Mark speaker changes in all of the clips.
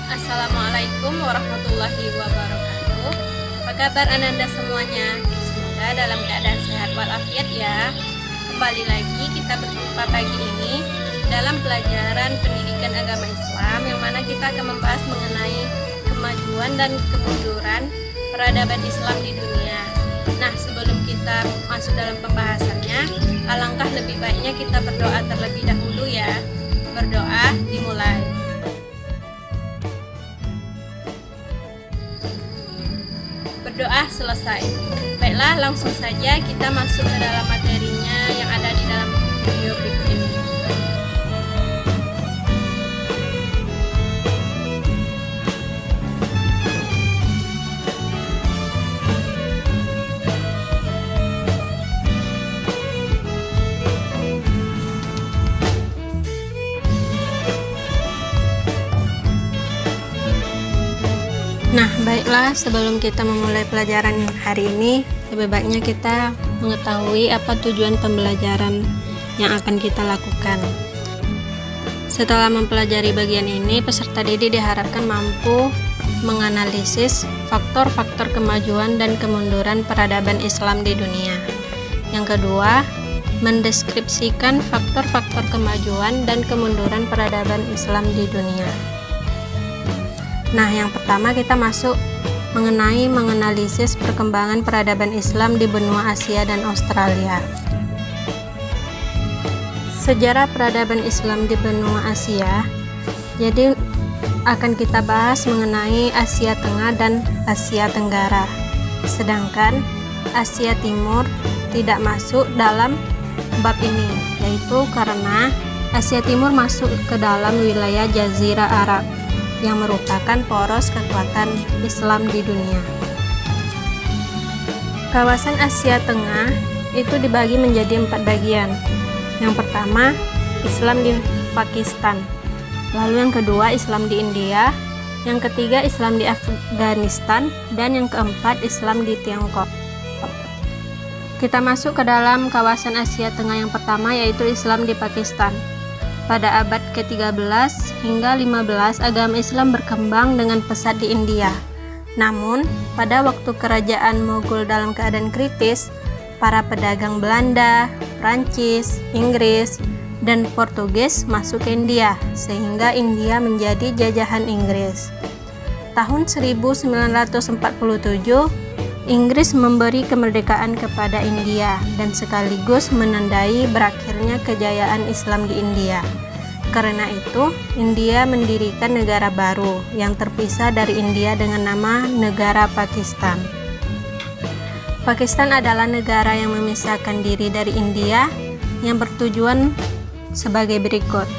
Speaker 1: Assalamualaikum warahmatullahi wabarakatuh. Apa kabar Ananda semuanya? Semoga dalam keadaan sehat walafiat ya. Kembali lagi kita berjumpa pagi ini dalam pelajaran pendidikan agama Islam, yang mana kita akan membahas mengenai kemajuan dan kemunduran peradaban Islam di dunia. Nah, sebelum kita masuk dalam pembahasannya, alangkah lebih baiknya kita berdoa terlebih dahulu ya. Berdoa dimulai. Berdoa selesai. Baiklah, langsung saja kita masuk ke dalam materinya yang ada di dalam video berikut ini. Nah, baiklah, sebelum kita memulai pelajaran hari ini, lebih baiknya kita mengetahui apa tujuan pembelajaran yang akan kita lakukan. Setelah mempelajari bagian ini, peserta didik diharapkan mampu menganalisis faktor-faktor kemajuan dan kemunduran peradaban Islam di dunia. Yang kedua, mendeskripsikan faktor-faktor kemajuan dan kemunduran peradaban Islam di dunia. Nah, yang pertama kita masuk mengenai menganalisis perkembangan peradaban Islam di benua Asia dan Australia. Sejarah peradaban Islam di benua Asia. Jadi akan kita bahas mengenai Asia Tengah dan Asia Tenggara. Sedangkan Asia Timur tidak masuk dalam bab ini, yaitu karena Asia Timur masuk ke dalam wilayah Jazirah Arab yang merupakan poros kekuatan Islam di dunia. Kawasan Asia Tengah itu dibagi menjadi 4 bagian. Yang pertama, Islam di Pakistan. Lalu yang kedua, Islam di India. Yang ketiga, Islam di Afghanistan. Dan yang keempat, Islam di Tiongkok. Kita masuk ke dalam kawasan Asia Tengah yang pertama, yaitu Islam di Pakistan. Pada abad ke-13 hingga 15, agama Islam berkembang dengan pesat di India. Namun, pada waktu kerajaan Mughal dalam keadaan kritis, para pedagang Belanda, Prancis, Inggris, dan Portugis masuk ke India, sehingga India menjadi jajahan Inggris. Tahun 1947, Inggris memberi kemerdekaan kepada India dan sekaligus menandai berakhirnya kejayaan Islam di India. Karena itu, India mendirikan negara baru yang terpisah dari India dengan nama negara Pakistan. Pakistan adalah negara yang memisahkan diri dari India yang bertujuan sebagai berikut.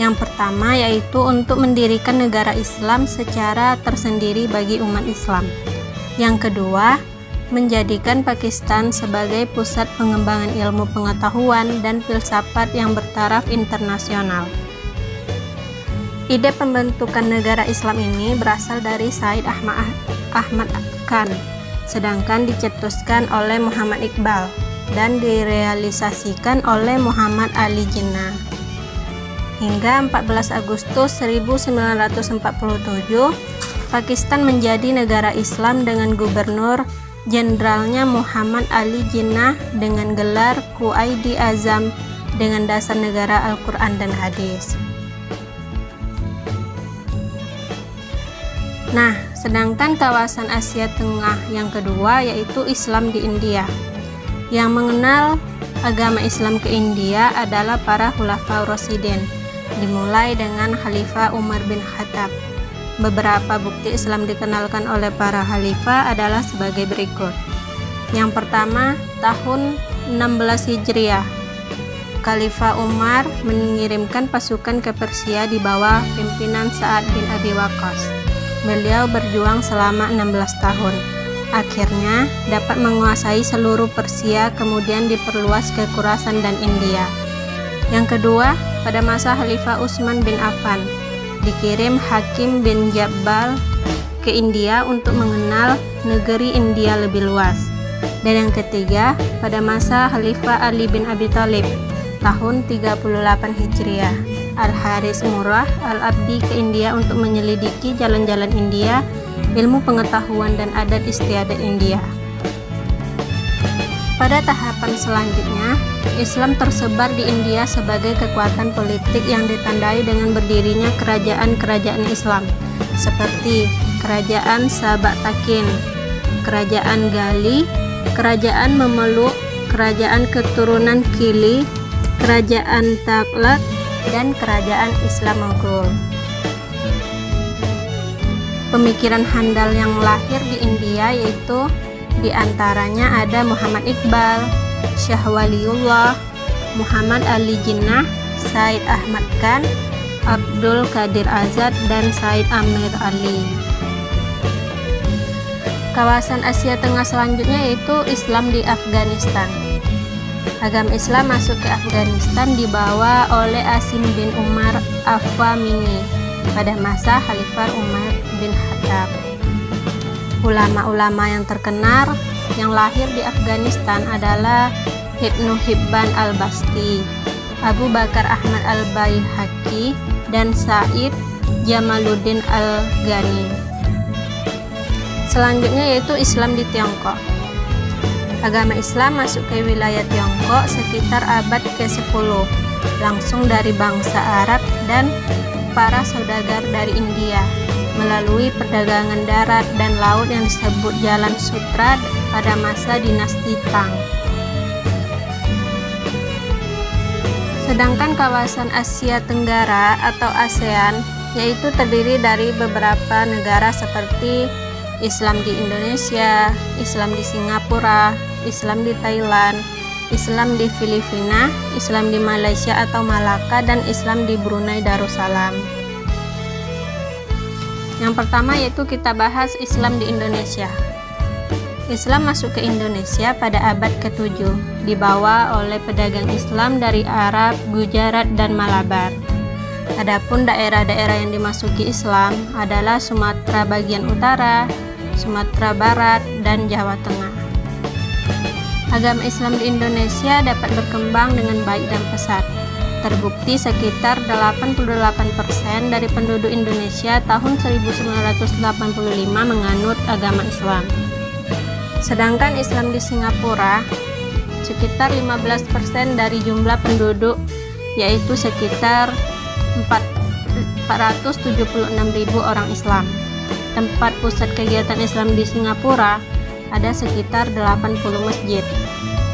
Speaker 1: Yang pertama yaitu untuk mendirikan negara Islam secara tersendiri bagi umat Islam. Yang kedua, menjadikan Pakistan sebagai pusat pengembangan ilmu pengetahuan dan filsafat yang bertaraf internasional. Ide pembentukan negara Islam ini berasal dari Said Ahmad Khan, sedangkan dicetuskan oleh Muhammad Iqbal dan direalisasikan oleh Muhammad Ali Jinnah. Hingga 14 Agustus 1947, Pakistan menjadi negara Islam dengan gubernur jenderalnya Muhammad Ali Jinnah dengan gelar Quaid Azam dengan dasar negara Al-Quran dan Hadis. Nah, sedangkan kawasan Asia Tengah yang kedua yaitu Islam di India. Yang mengenal agama Islam ke India adalah para Khulafaur Rasyidin, dimulai dengan Khalifah Umar bin Khattab. Beberapa bukti Islam dikenalkan oleh para khalifah adalah sebagai berikut. Yang pertama, tahun 16 Hijriah, Khalifah Umar mengirimkan pasukan ke Persia di bawah pimpinan Sa'ad bin Abi Waqqas. Beliau berjuang selama 16 tahun. Akhirnya dapat menguasai seluruh Persia, kemudian diperluas ke Khurasan dan India. Yang kedua, pada masa Khalifah Utsman bin Affan, dikirim Hakim bin Jabbal ke India untuk mengenal negeri India lebih luas. Dan yang ketiga, pada masa Khalifah Ali bin Abi Thalib tahun 38 Hijriah, Al-Haris Murrah Al-Abdi ke India untuk menyelidiki jalan-jalan India, ilmu pengetahuan dan adat istiadat India. Pada tahapan selanjutnya, Islam tersebar di India sebagai kekuatan politik yang ditandai dengan berdirinya kerajaan-kerajaan Islam seperti Kerajaan Sabak Takin, Kerajaan Gali, Kerajaan Memeluk, Kerajaan Keturunan Kili, Kerajaan Taghlaq, dan Kerajaan Islam Mogul. Pemikiran handal yang lahir di India yaitu diantaranya ada Muhammad Iqbal, Syah Waliullah, Muhammad Ali Jinnah, Said Ahmad Khan, Abdul Qadir Azad, dan Said Amir Ali. Kawasan Asia Tengah selanjutnya yaitu Islam di Afghanistan. Agama Islam masuk ke Afghanistan dibawa oleh Asim bin Umar Afwamini pada masa Khalifah Umar bin Khattab. Ulama-ulama yang terkenal yang lahir di Afghanistan adalah Ibnu Hibban al-Basti, Abu Bakar Ahmad al-Baihaqi, dan Said Jamaluddin al-Ghani. Selanjutnya yaitu Islam di Tiongkok. Agama Islam masuk ke wilayah Tiongkok sekitar abad ke-10, langsung dari bangsa Arab dan para saudagar dari India, melalui perdagangan darat dan laut yang disebut Jalan Sutra pada masa dinasti Tang. Sedangkan kawasan Asia Tenggara atau ASEAN yaitu terdiri dari beberapa negara seperti Islam di Indonesia, Islam di Singapura, Islam di Thailand, Islam di Filipina, Islam di Malaysia atau Malaka, dan Islam di Brunei Darussalam. Yang pertama yaitu kita bahas Islam di Indonesia. Islam masuk ke Indonesia pada abad ke-7, dibawa oleh pedagang Islam dari Arab, Gujarat, dan Malabar. Adapun daerah-daerah yang dimasuki Islam adalah Sumatera bagian utara, Sumatera Barat, dan Jawa Tengah. Agama Islam di Indonesia dapat berkembang dengan baik dan pesat. Terbukti sekitar 88% dari penduduk Indonesia tahun 1985 menganut agama Islam. Sedangkan Islam di Singapura sekitar 15% dari jumlah penduduk, yaitu sekitar 476.000 orang Islam. Tempat pusat kegiatan Islam di Singapura ada sekitar 80 masjid.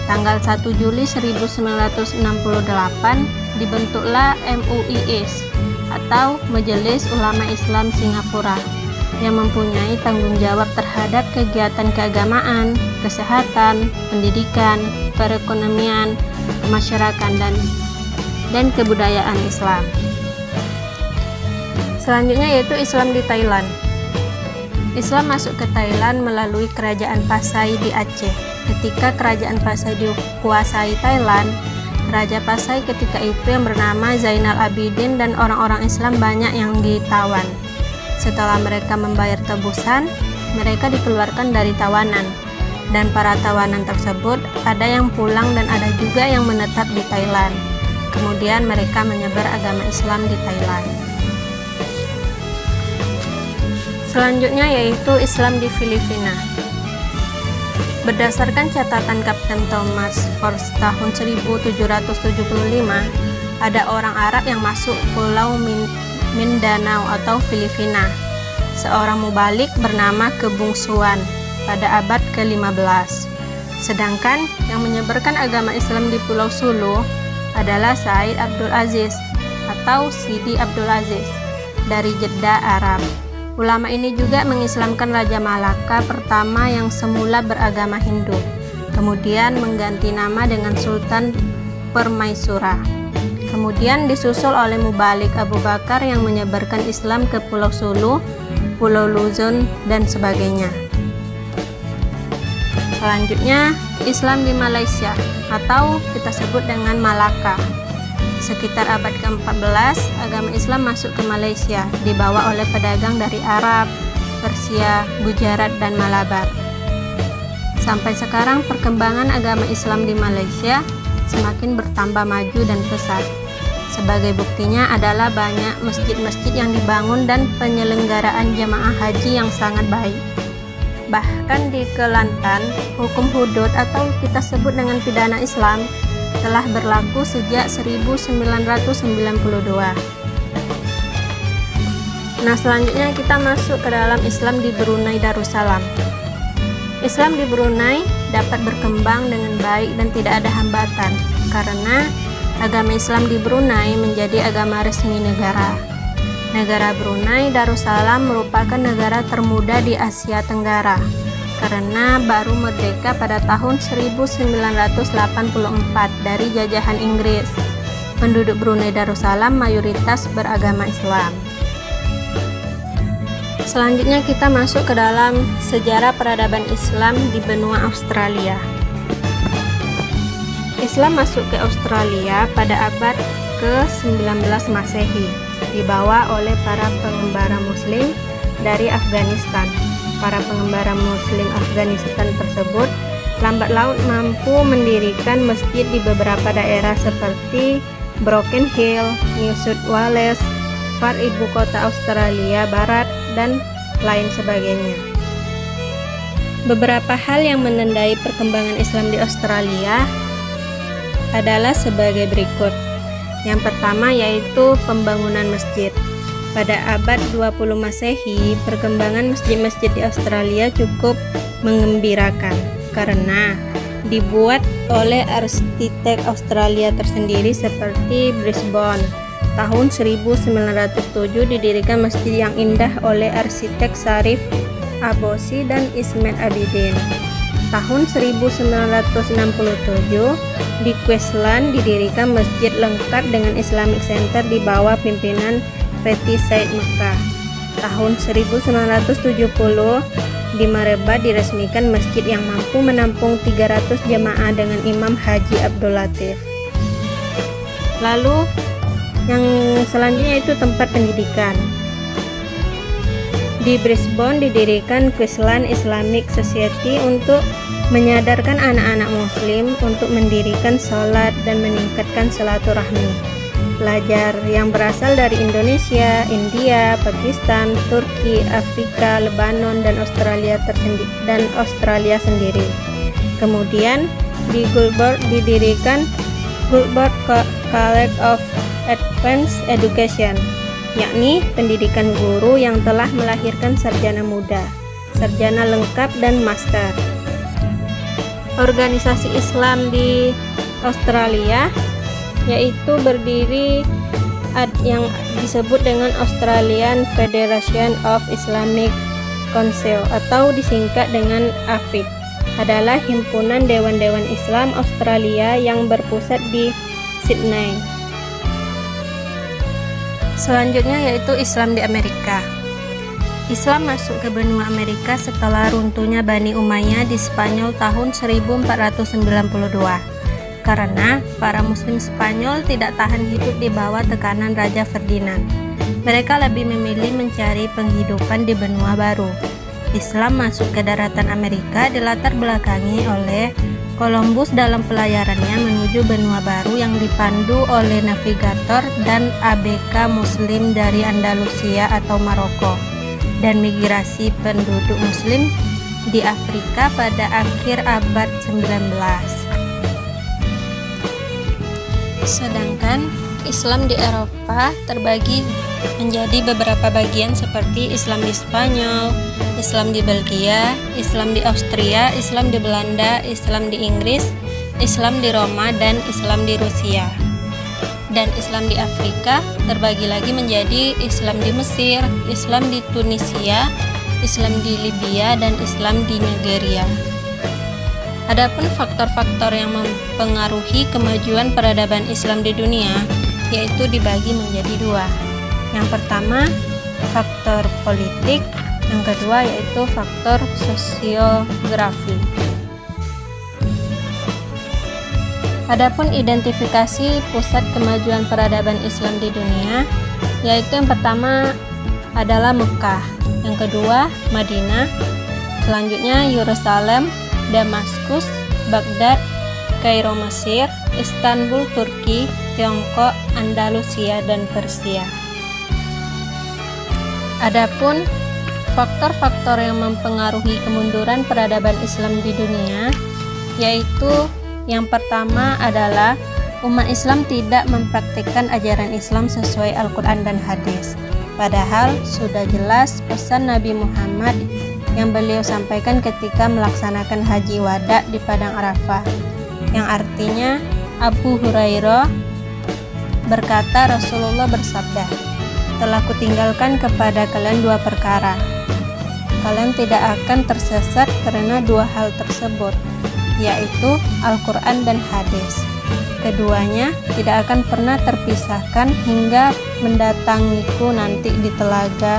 Speaker 1: Tanggal 1 Juli 1968 dibentuklah MUIS atau Majelis Ulama Islam Singapura yang mempunyai tanggung jawab terhadap kegiatan keagamaan, kesehatan, pendidikan, perekonomian, kemasyarakatan, dan kebudayaan Islam. Selanjutnya yaitu Islam di Thailand. Islam masuk ke Thailand melalui Kerajaan Pasai di Aceh. Ketika Kerajaan Pasai dikuasai Thailand, Raja Pasai ketika itu yang bernama Zainal Abidin dan orang-orang Islam banyak yang ditawan. Setelah mereka membayar tebusan, mereka dikeluarkan dari tawanan. Dan para tawanan tersebut ada yang pulang dan ada juga yang menetap di Thailand. Kemudian mereka menyebar agama Islam di Thailand. Selanjutnya yaitu Islam di Filipina. Berdasarkan catatan Kapten Thomas Force tahun 1775, ada orang Arab yang masuk Pulau Mindanao atau Filipina. Seorang mubalik bernama Kebungsuan pada abad ke-15. Sedangkan yang menyebarkan agama Islam di Pulau Sulu adalah Said Abdul Aziz atau Sidi Abdul Aziz dari Jeddah, Arab. Ulama ini juga mengislamkan Raja Malaka pertama yang semula beragama Hindu, kemudian mengganti nama dengan Sultan Permaisura. Kemudian disusul oleh Mubalik Abu Bakar yang menyebarkan Islam ke Pulau Sulu, Pulau Luzon, dan sebagainya. Selanjutnya, Islam di Malaysia atau kita sebut dengan Malaka. Sekitar abad ke-14, agama Islam masuk ke Malaysia, dibawa oleh pedagang dari Arab, Persia, Gujarat, dan Malabar. Sampai sekarang perkembangan agama Islam di Malaysia semakin bertambah maju dan pesat. Sebagai buktinya adalah banyak masjid-masjid yang dibangun dan penyelenggaraan jamaah haji yang sangat baik. Bahkan di Kelantan, hukum hudud atau kita sebut dengan pidana Islam telah berlaku sejak 1992. Nah, selanjutnya kita masuk ke dalam Islam di Brunei Darussalam. Islam di Brunei dapat berkembang dengan baik dan tidak ada hambatan karena agama Islam di Brunei menjadi agama resmi negara. Negara Brunei Darussalam merupakan negara termuda di Asia Tenggara karena baru merdeka pada tahun 1984 dari jajahan Inggris. Penduduk Brunei Darussalam mayoritas beragama Islam. Selanjutnya kita masuk ke dalam sejarah peradaban Islam di benua Australia. Islam masuk ke Australia pada abad ke-19 Masehi, dibawa oleh para pengembara Muslim dari Afghanistan. Para pengembara Muslim Afghanistan tersebut lambat laun mampu mendirikan masjid di beberapa daerah seperti Broken Hill, New South Wales, Perth ibu kota Australia Barat, dan lain sebagainya. Beberapa hal yang menandai perkembangan Islam di Australia adalah sebagai berikut. Yang pertama yaitu pembangunan masjid. Pada abad 20 Masehi, perkembangan masjid-masjid di Australia cukup menggembirakan karena dibuat oleh arsitek Australia tersendiri seperti Brisbane. Tahun 1907 didirikan masjid yang indah oleh arsitek Sharif Abbasi dan Ismail Abidin. Tahun 1967 di Queensland didirikan masjid lengkap dengan Islamic Center di bawah pimpinan Fatih Said Mekah. Tahun 1970 di Marebat diresmikan masjid yang mampu menampung 300 jamaah dengan Imam Haji Abdul Latif. Lalu yang selanjutnya itu tempat pendidikan. Di Brisbane didirikan Queensland Islamic Society untuk menyadarkan anak-anak Muslim untuk mendirikan sholat dan meningkatkan silaturahmi. Pelajar yang berasal dari Indonesia, India, Pakistan, Turki, Afrika, Lebanon, dan Australia sendiri. Kemudian di Goulburn didirikan Goulburn College of Advanced Education, yakni pendidikan guru yang telah melahirkan sarjana muda, sarjana lengkap, dan master. Organisasi Islam di Australia yaitu berdiri yang disebut dengan Australian Federation of Islamic Council atau disingkat dengan AFIC, adalah himpunan dewan-dewan Islam Australia yang berpusat di Sydney. Selanjutnya yaitu Islam di Amerika. Islam masuk ke benua Amerika setelah runtuhnya Bani Umayyah di Spanyol tahun 1492 karena para muslim Spanyol tidak tahan hidup di bawah tekanan Raja Ferdinand. Mereka lebih memilih mencari penghidupan di benua baru. Islam masuk ke daratan Amerika dilatar belakangi oleh Columbus dalam pelayarannya menuju benua baru yang dipandu oleh navigator dan ABK Muslim dari Andalusia atau Maroko, dan migrasi penduduk Muslim di Afrika pada akhir abad 19. Sedangkan Islam di Eropa terbagi menjadi beberapa bagian seperti Islam di Spanyol, Islam di Belgia, Islam di Austria, Islam di Belanda, Islam di Inggris, Islam di Roma, dan Islam di Rusia. Dan Islam di Afrika terbagi lagi menjadi Islam di Mesir, Islam di Tunisia, Islam di Libya, dan Islam di Nigeria. Adapun faktor-faktor yang mempengaruhi kemajuan peradaban Islam di dunia yaitu dibagi menjadi dua. Yang pertama, faktor politik, yang kedua yaitu faktor sosiografi. Adapun identifikasi pusat kemajuan peradaban Islam di dunia yaitu yang pertama adalah Mekah, yang kedua Madinah, selanjutnya Yerusalem, Damaskus, Baghdad, Kairo Mesir, Istanbul Turki, Tiongkok, Andalusia, dan Persia. Adapun faktor-faktor yang mempengaruhi kemunduran peradaban Islam di dunia, yaitu yang pertama adalah umat Islam tidak mempraktikkan ajaran Islam sesuai Al-Quran dan hadis. Padahal sudah jelas pesan Nabi Muhammad yang beliau sampaikan ketika melaksanakan haji wada di Padang Arafah, yang artinya Abu Hurairah berkata, Rasulullah bersabda, telah kutinggalkan kepada kalian dua perkara. Kalian tidak akan tersesat karena dua hal tersebut, yaitu Al-Quran dan hadis. Keduanya tidak akan pernah terpisahkan hingga mendatangiku nanti di telaga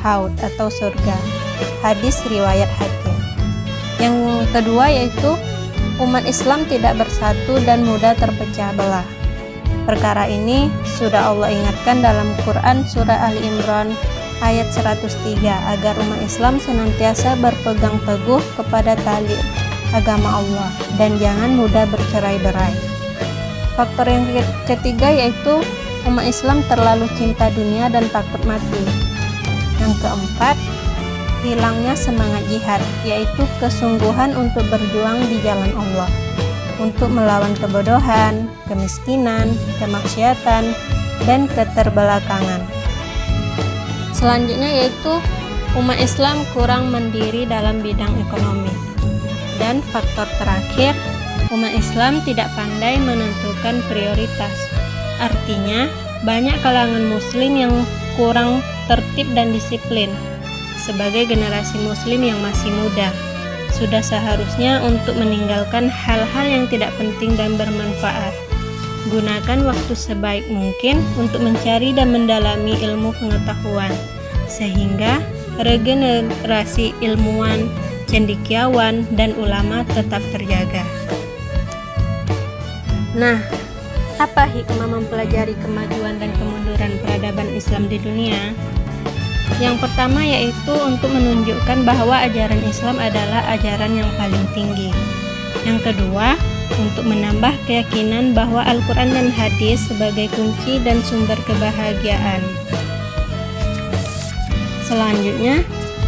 Speaker 1: Haud atau surga. Hadis riwayat Hakim. Yang kedua yaitu umat Islam tidak bersatu dan mudah terpecah belah. Perkara ini sudah Allah ingatkan dalam Quran surah Ali Imran ayat 103 agar umat Islam senantiasa berpegang teguh kepada tali agama Allah dan jangan mudah bercerai-berai. Faktor yang ketiga yaitu umat Islam terlalu cinta dunia dan takut mati. Yang keempat, hilangnya semangat jihad, yaitu kesungguhan untuk berjuang di jalan Allah, untuk melawan kebodohan, kemiskinan, kemaksiatan, dan keterbelakangan. Selanjutnya yaitu umat Islam kurang mandiri dalam bidang ekonomi. Dan faktor terakhir, umat Islam tidak pandai menentukan prioritas. Artinya, banyak kalangan muslim yang kurang tertib dan disiplin. Sebagai generasi muslim yang masih muda, sudah seharusnya untuk meninggalkan hal-hal yang tidak penting dan bermanfaat. Gunakan waktu sebaik mungkin untuk mencari dan mendalami ilmu pengetahuan, sehingga regenerasi ilmuwan, cendekiawan, dan ulama tetap terjaga. Nah, apa hikmah mempelajari kemajuan dan kemunduran peradaban Islam di dunia? Yang pertama yaitu untuk menunjukkan bahwa ajaran Islam adalah ajaran yang paling tinggi. Yang kedua, untuk menambah keyakinan bahwa Al-Quran dan hadis sebagai kunci dan sumber kebahagiaan. Selanjutnya,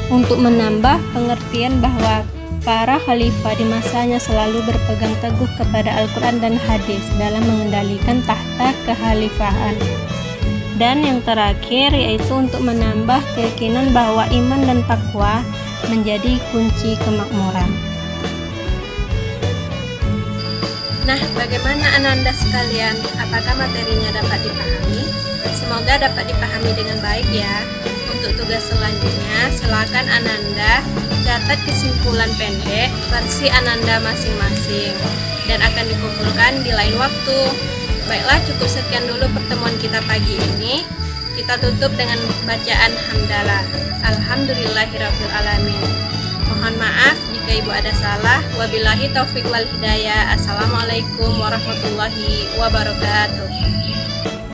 Speaker 1: untuk menambah pengertian bahwa para khalifah di masanya selalu berpegang teguh kepada Al-Quran dan hadis dalam mengendalikan tahta kekhalifahan. Dan yang terakhir yaitu untuk menambah keyakinan bahwa iman dan takwa menjadi kunci kemakmuran. Nah, bagaimana Ananda sekalian? Apakah materinya dapat dipahami? Semoga dapat dipahami dengan baik ya. Untuk tugas selanjutnya, silakan Ananda catat kesimpulan pendek versi Ananda masing-masing dan akan dikumpulkan di lain waktu. Baiklah, cukup sekian dulu pertemuan kita pagi ini. Kita tutup dengan bacaan hamdalah. Alhamdulillahirabbil alamin. Mohon maaf jika ibu ada salah. Wabillahi taufiq wal hidayah. Assalamualaikum warahmatullahi wabarakatuh.